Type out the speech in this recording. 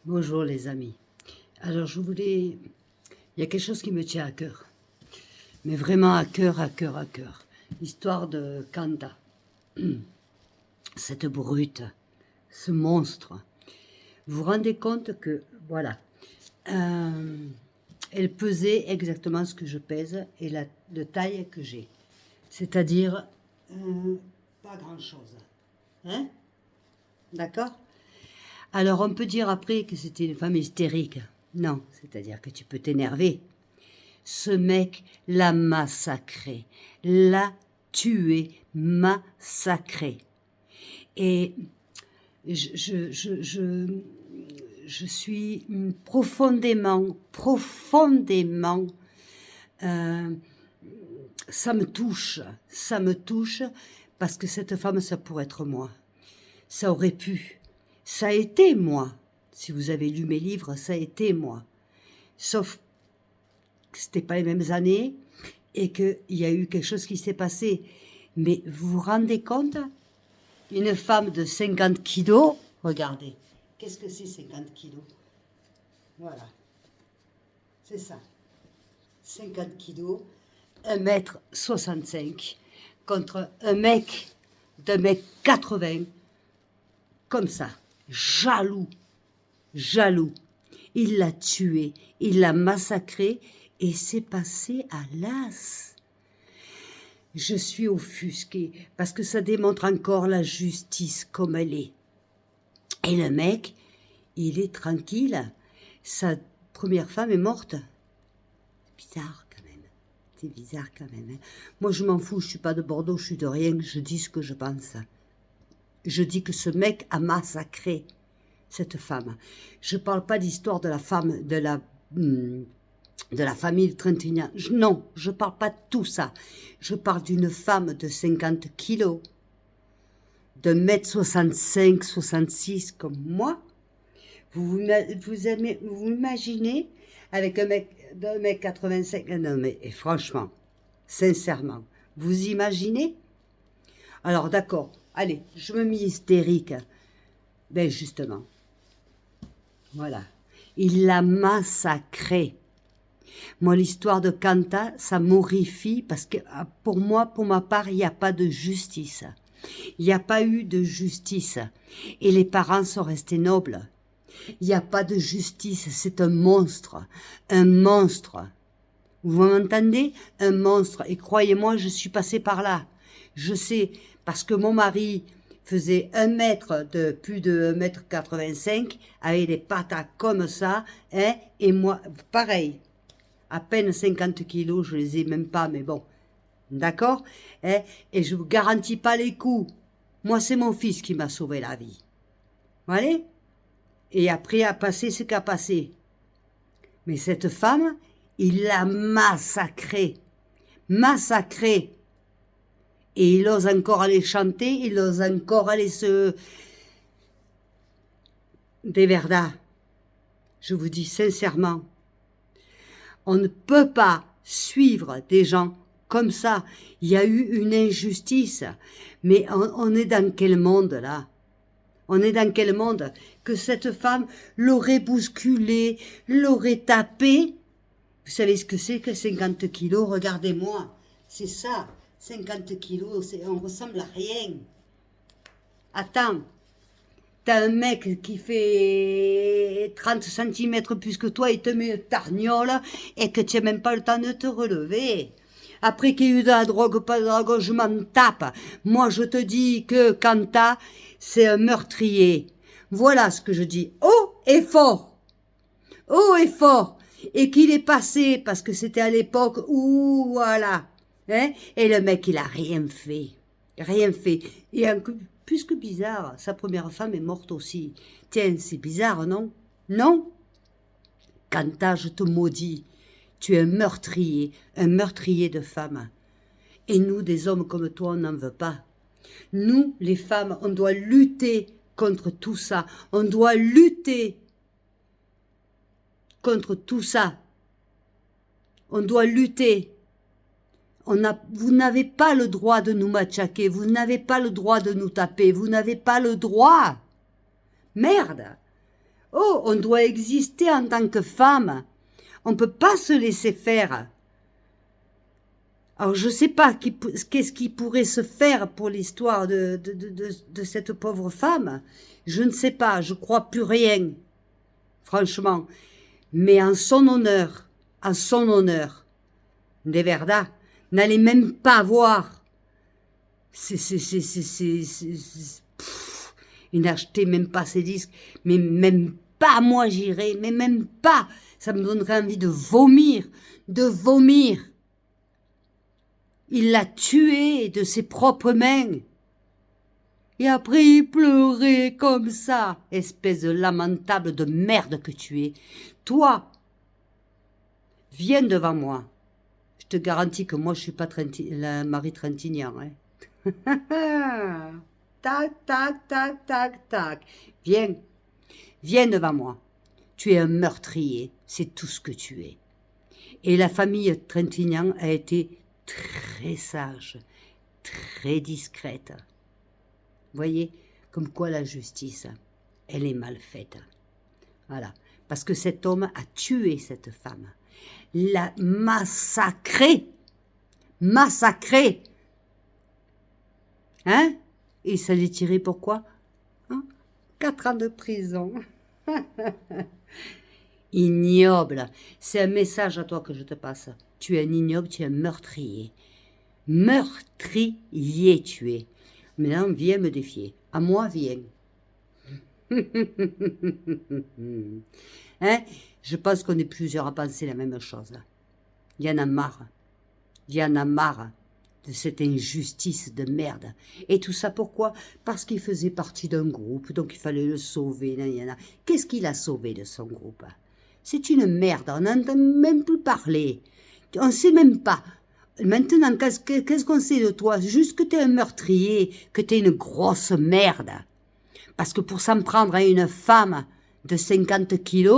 Bonjour les amis. Alors il y a quelque chose qui me tient à cœur, mais vraiment à cœur, à cœur, à cœur. L'histoire de Kanta, cette brute, ce monstre. Vous vous rendez compte que, voilà, elle pesait exactement ce que je pèse et la de taille que j'ai. C'est-à-dire, pas grand-chose. Hein? D'accord? Alors on peut dire après que c'était une femme hystérique. Non, c'est-à-dire que tu peux t'énerver. Ce mec l'a massacré, l'a tué, massacré. Et je suis profondément, ça me touche, parce que cette femme, ça pourrait être moi. Ça aurait pu. Ça a été moi. Si vous avez lu mes livres, ça a été moi. Sauf que c'était pas les mêmes années et qu'il y a eu quelque chose qui s'est passé. Mais vous vous rendez compte? Une femme de 50 kilos, regardez. Qu'est-ce que c'est 50 kilos? Voilà. C'est ça. 50 kilos, 1m65 contre un mec d'un mec 80, comme ça. Jaloux, jaloux. Il l'a tué, il l'a massacré et c'est passé à l'as. Je suis offusquée parce que ça démontre encore la justice comme elle est. Et le mec, il est tranquille. Sa première femme est morte. Bizarre quand même. C'est bizarre quand même. Hein. Moi je m'en fous, je suis pas de Bordeaux, je suis de rien, je dis ce que je pense. Je dis que ce mec a massacré cette femme. Je parle pas d'histoire de la femme, de la famille de Trintignant. Non, je parle pas de tout ça. Je parle d'une femme de 50 kilos, de 1m65, 66 comme moi. Vous imaginez avec un mec d'un mec 85, non mais franchement, sincèrement, vous imaginez? Alors d'accord, allez, je me mis hystérique. Ben justement, voilà, il l'a massacré. Moi, l'histoire de Kanta, ça m'horrifie parce que pour moi, pour ma part, il n'y a pas de justice. Il n'y a pas eu de justice. Et les parents sont restés nobles. Il n'y a pas de justice, c'est un monstre. Un monstre. Vous m'entendez? Un monstre. Et croyez-moi, je suis passée par là. Je sais, parce que mon mari faisait plus de 1m85, avec des patates comme ça, hein, et moi, pareil. À peine 50 kilos, je les ai même pas, mais bon. D'accord? Hein? Et je vous garantis pas les coups. Moi, c'est mon fils qui m'a sauvé la vie. Voilà? Et après, a passé ce qu'a passé. Mais cette femme, il l'a massacrée. Massacrée. Et il ose encore aller chanter, il ose encore aller se... Des Verdas. Je vous dis sincèrement. On ne peut pas suivre des gens comme ça. Il y a eu une injustice. Mais on est dans quel monde, là? On est dans quel monde? Que cette femme l'aurait bousculé, l'aurait tapé. Vous savez ce que c'est que 50 kilos? Regardez-moi. C'est ça. 50 kilos, on ressemble à rien. Attends. T'as un mec qui fait 30 cm plus que toi, il te met une tarniole et que tu n'as même pas le temps de te relever. Après qu'il y ait eu de la drogue, pas de drogue, je m'en tape. Moi, je te dis que Kanta, c'est un meurtrier. Voilà ce que je dis. Haut et fort. Haut et fort. Et qu'il est passé, parce que c'était à l'époque où, voilà. Hein? Et le mec, il a rien fait. Rien fait. Et plus que bizarre, sa première femme est morte aussi. Tiens, c'est bizarre, non? Non? Kanta, je te maudis. Tu es un meurtrier de femmes. Et nous, des hommes comme toi, on n'en veut pas. Nous, les femmes, on doit lutter contre tout ça. On doit lutter contre tout ça. On doit lutter. Vous n'avez pas le droit de nous matraquer, vous n'avez pas le droit de nous taper, vous n'avez pas le droit. Merde. Oh, on doit exister en tant que femme. On ne peut pas se laisser faire. Alors, je ne sais pas qu'est-ce qui pourrait se faire pour l'histoire de cette pauvre femme. Je ne sais pas, je crois plus rien, franchement. Mais en son honneur, de verdad, n'allez même pas voir. Il n'achetait même pas ses disques, mais même pas, moi j'irais, mais même pas. Ça me donnerait envie de vomir, Il l'a tué de ses propres mains. Et après, il pleurait comme ça, espèce de lamentable de merde que tu es. Toi, viens devant moi. Je te garantis que moi, je suis pas la Marie Trintignant. Hein. Tac, tac, tac, tac, tac. Viens devant moi. Tu es un meurtrier, c'est tout ce que tu es. Et la famille Trintignant a été très sage, très discrète. Vous voyez, comme quoi la justice, elle est mal faite. Voilà, parce que cet homme a tué cette femme, l'a massacrée, hein? Et ça l'est tiré pourquoi? 4 ans de prison. Ignoble, c'est un message à toi que je te passe. Tu es un ignoble, tu es un meurtrier. Meurtrier tu es. Maintenant, viens me défier. À moi, viens. Hein? Je pense qu'on est plusieurs à penser la même chose. Il y en a marre. Il y en a marre de cette injustice de merde. Et tout ça pourquoi? Parce qu'il faisait partie d'un groupe, donc il fallait le sauver. Qu'est-ce qu'il a sauvé de son groupe? C'est une merde, on n'entend même plus parler. On ne sait même pas. Maintenant, qu'est-ce qu'on sait de toi? Juste que tu es un meurtrier, que tu es une grosse merde. Parce que pour s'en prendre à une femme de 50 kilos,